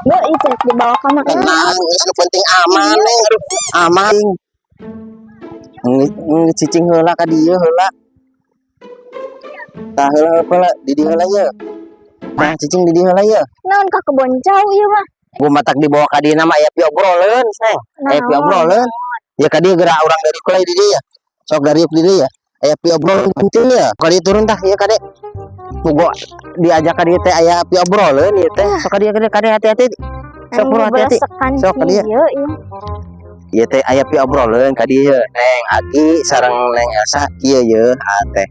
Yo, itu di bawah kamar. Tenang, geus penting aman neng. Aduh, aman. Cicing heula ka dieu heula. Tah heula heula di dieu heula ye. Nah, cicing di dieu heula ye. Naon ka kebon jauh ieu mah. Gua matak dibawa ka dieu nama aya piobroleun, Neng. Aya piobroleun. Ya ka dieu geura urang dari kulai di dieu ya. Sok dari di dieu ya. Aya piobroleun penting ya. Ka dieu turun tah ieu ka dieu. Gua diajak ka dieu teh aya piobroleun ieu teh. Sok ka dieu hati-hati. Sok bro hati-hati. Sok ka dieu. Ieu teh aya piobroleun ka dieu Neng Agi sareng Neng Elsa ieu ye teh.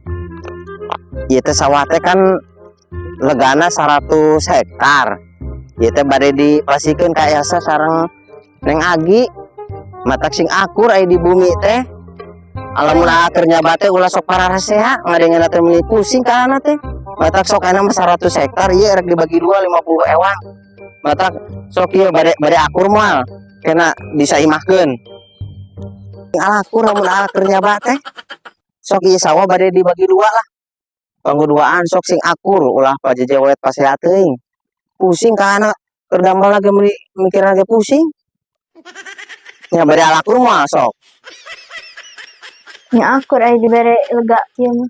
Ieu teh sawah teh kan legana 100 hektar. Ieu teh bade dipasikeun ka Elsa sareng Neng Agi. Matak sing akur aya di bumi teh. Alamun keur nyaba teh ulah sok pararasea ngadengeuna teh meuli pusing kana teh. Matak sok aya mah 100 hektar ieu rek dibagi 2 50 ewang. Matak sok ieu bade akur moal kena bisa imahkeun. Akur lamun keur nyaba teh. Sok ieu sawah bade dibagi 2 lah. Pangguduaan sok sing akur ulah pajejewet pasehat teuing. Pusing kana keur damel lagi mikir lagi pusing. Nya bade alakur moal sok. Nya akur aya dibere lega kieu mah.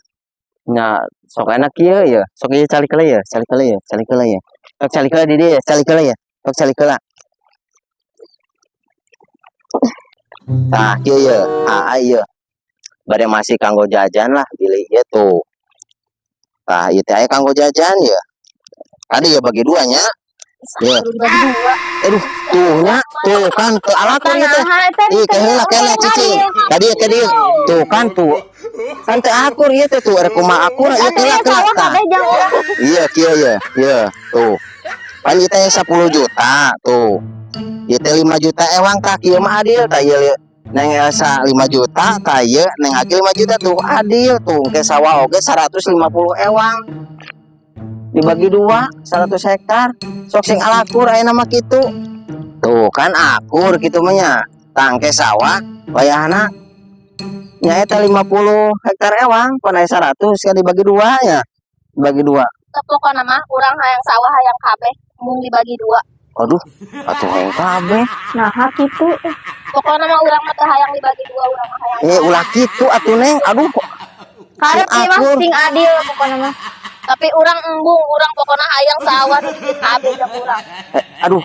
Nya sok enak kieu ya. Sok ieu calik heula ya, calik heula ya, calik heula ya. Sok calik heula di dieu ya, calik heula ya. Sok calik heula. Tah kieu ye, ieu. Bade masih kanggo jajan lah pilih ieu tuh. Tah ieu teh aya kanggo jajan ya. Tadi ya bagi 2 nya. Ya. Aduh, tuh nya, tuh kan teu alakur ieu teh. Ih, keheula kene cicing. Tadi tuh kan tuh. Kan teu akur ieu teh tuh, rek kumaha akur ieu keheula tah. Iya kieu ye, ieu tuh. Kan ieu teh 10 juta tuh. Ieu teh 5 juta ewang tah kieu mah adil tah ieu Neng Elsa 5 juta, tah ieu Neng Agi 5 juta tuh adil tuh. Ke sawah oge 150 ewang. Dibagi 2 100 hektar. Sok sing alakur aya nama kitu. Tuh kan akur kitu mah nya. Tangke sawah wayahna nya eta 50 hektar ewang, pan aya 100 kan dibagi 2 nya. Dibagi 2. Pokona mah urang hayang sawah hayang kabeh mung dibagi 2. Aduh, atuh hayang kabeh. Nah, kitu. Pokona mah urang mah teu hayang dibagi 2, urang mah hayang. Ulah kitu atuh Neng. Aduh kok. Karep ieu mah sing adil pokona mah. Tapi urang embung, urang pokona hayang sawah kabeh jeung urang. Aduh.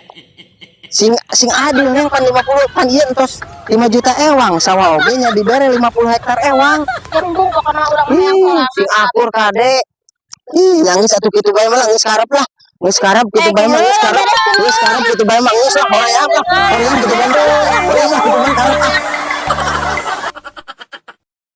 Sing adil Neng kan 50 kan ieu entos 5 juta ewang sawah oge nya dibere 50 hektar ewang. Embung pokona urang mah hayang sawah. Sing akur kade. Ih, nangis atuh kitu bae mah geus karep lah. Geus karep kitu bae mah geus karep. Geus karep kitu bae mah geus lah hoream lah. Hoream kitu bae.